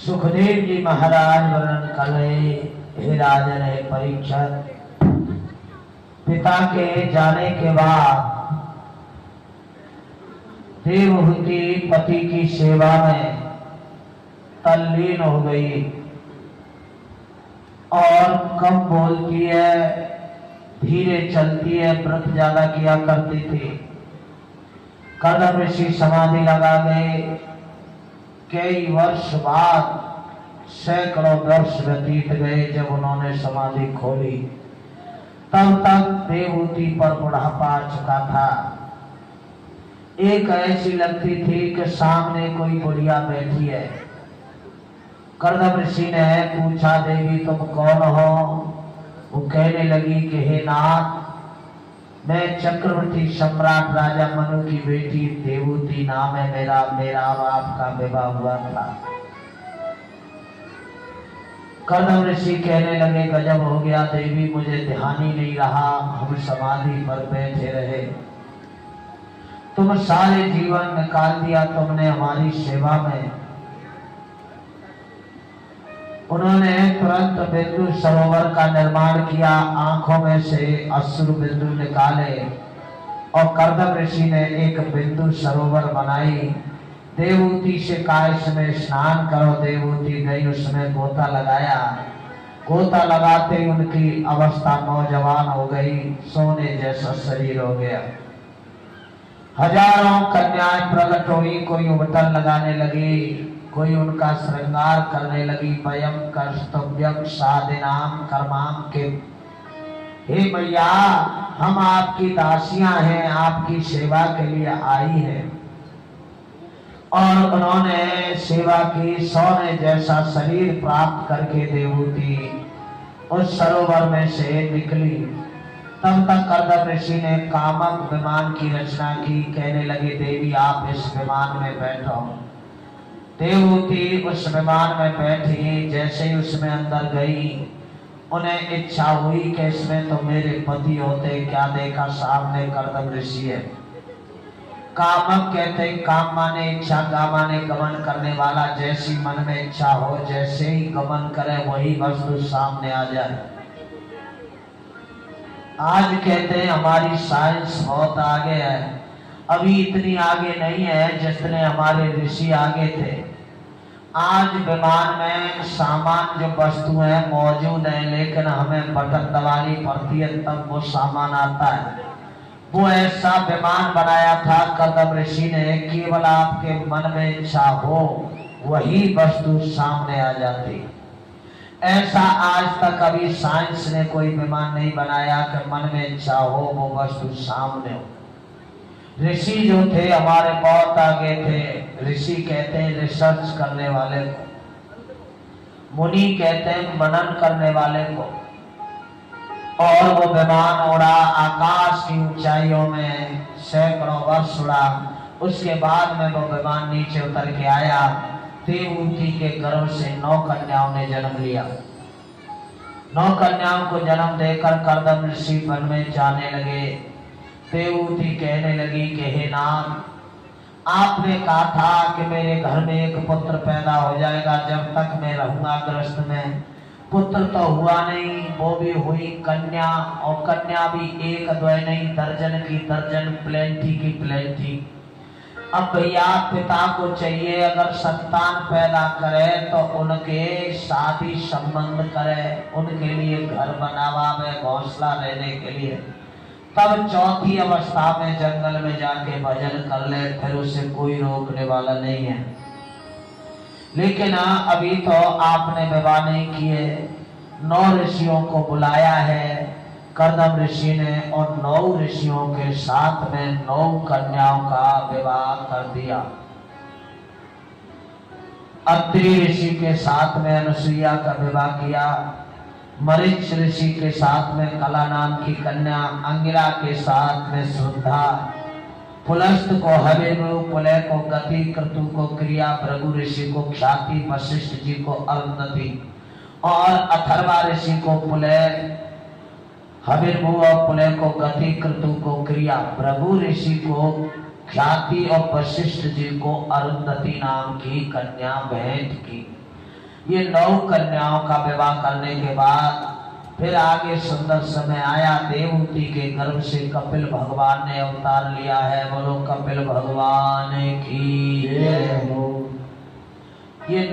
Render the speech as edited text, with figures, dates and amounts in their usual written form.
सुखदेव जी महाराज वर्णन कर रहे, हे राजन हे परीक्षित, पिता के जाने के बाद देवहूति पति की सेवा में तल्लीन हो गई और कम बोलती है, धीरे चलती है, व्रत ज्यादा किया करती थी। कर्दम ऋषि समाधि लगा गए। कई वर्ष बाद, सैकड़ों वर्ष व्यतीत गए जब उन्होंने समाधि खोली। तब तक देवहूति पर बुढ़ापा आ चुका था। एक ऐसी लगती थी कि सामने कोई बुढ़िया बैठी है। कर्दम ऋषि ने पूछा, देवी तुम कौन हो? वो कहने लगी कि हे नाथ, मैं चक्रवर्ती सम्राट राजा मनु की बेटी देवहूति नाम है मेरा और आपका विवाह हुआ था। कर्दम ऋषि कहने लगे, गजब हो गया देवी, मुझे ध्यान ही नहीं रहा, हम समाधि पर बैठे रहे। तुम सारे जीवन निकाल दिया तुमने हमारी सेवा में। उन्होंने तुरंत बिंदु सरोवर का निर्माण किया, आंखों में से अश्रु बिंदु निकाले और कर्दम ऋषि ने एक बिंदु सरोवर बनाई। देवहूति से कहा इसमें स्नान करो। देवहूति गई, उसमें गोता लगाया। गोता लगाते ही उनकी अवस्था नौजवान हो गई, सोने जैसा शरीर हो गया। हजारों कन्याएं प्रकट हुई, कोई उबटन लगाने लगी, कोई उनका श्रृंगार करने लगी। वयम कर्तव्यम साधनाम कर्माम के, हे मैया हम आपकी दासियां हैं, आपकी सेवा के लिए आई हैं। और उन्होंने सेवा की। सोने जैसा शरीर प्राप्त करके देवहूति उस सरोवर में से निकली। तब तक कर्दम ऋषि ने कामक विमान की रचना की। कहने लगे, देवी आप इस विमान में बैठो। देवहूति उस विमान में बैठी। जैसे ही उसमें अंदर गई, उन्हें इच्छा हुई कि इसमें तो मेरे पति होते। क्या देखा, सामने कर्दम ऋषि है। कामक कहते काम माने इच्छा, गा माने गमन करने वाला। जैसी मन में इच्छा हो, जैसे ही गमन करे वही वस्तु सामने आ जाए। आज कहते हैं हमारी साइंस बहुत आगे है, अभी इतनी आगे नहीं है जितने हमारे ऋषि आगे थे। आज विमान में सामान जो वस्तु है मौजूद है, लेकिन हमें बटन दबानी पड़ती है तब वो सामान आता है। वो ऐसा विमान बनाया था कर्दम ऋषि ने, केवल आपके मन में इच्छा हो वही वस्तु सामने आ जाती। ऐसा आज तक अभी साइंस ने कोई विमान नहीं बनाया कि मन में इच्छा हो वो वस्तु सामने हो। ऋषि जो थे हमारे बहुत आगे थे। ऋषि कहते हैं रिसर्च करने वाले को, मुनि कहते हैं मनन करने वाले को। और वो विमान उड़ा आकाश की ऊंचाइयों में, सैकड़ों वर्ष उड़ा। उसके बाद में वो विमान नीचे उतर के आया। देवहूति के गर्भ से 9 कन्याओं ने जन्म लिया। 9 कन्याओं को जन्म देकर कर्दम ऋषि वन में जाने लगे। देवहूति कहने लगी कि हे नाथ, आपने कहा था कि मेरे घर में एक पुत्र पैदा हो जाएगा जब तक मैं रहूंगा गृहस्थ में। पुत्र तो हुआ नहीं, वो भी हुई कन्या, और कन्या भी एक द्वय नहीं, दर्जन की दर्जन, प्लेंटी की प्लेंटी। अब भैया पिता को चाहिए अगर संतान पैदा करे तो उनके शादी संबंध करे, उनके लिए घर बनावा, घोंसला रहने के लिए। तब चौथी अवस्था में जंगल में जाके भजन कर ले, फिर उसे कोई रोकने वाला नहीं है। लेकिन अभी तो आपने विवाह नहीं किए। 9 ऋषियों को बुलाया है कर्दम ऋषि ने, और 9 ऋषियों के साथ में 9 कन्याओं का विवाह कर दिया। अत्रि ऋषि के साथ में अनुसुईया का विवाह किया। मरीच ऋषि के साथ में कला नाम की कन्या, अंगिरा के साथ में श्रद्धा, पुलस्त को हविर्भु, पुलय को गति, क्रतु को क्रिया, भृगु ऋषि को ख्याति, वशिष्ठ जी को अरुंधति, और अथर्वा ऋषि को पुलय हविर्भु और पुलय को गति, क्रतु को क्रिया, भृगु ऋषि को ख्याति और वशिष्ठ जी को अरुंधति नाम की कन्या भेंट की। ये 9 कन्याओं का विवाह करने के बाद फिर आगे सुंदर समय आया, देवहूति के गर्भ से कपिल भगवान ने अवतार लिया है। बोलो कपिल भगवान की। ये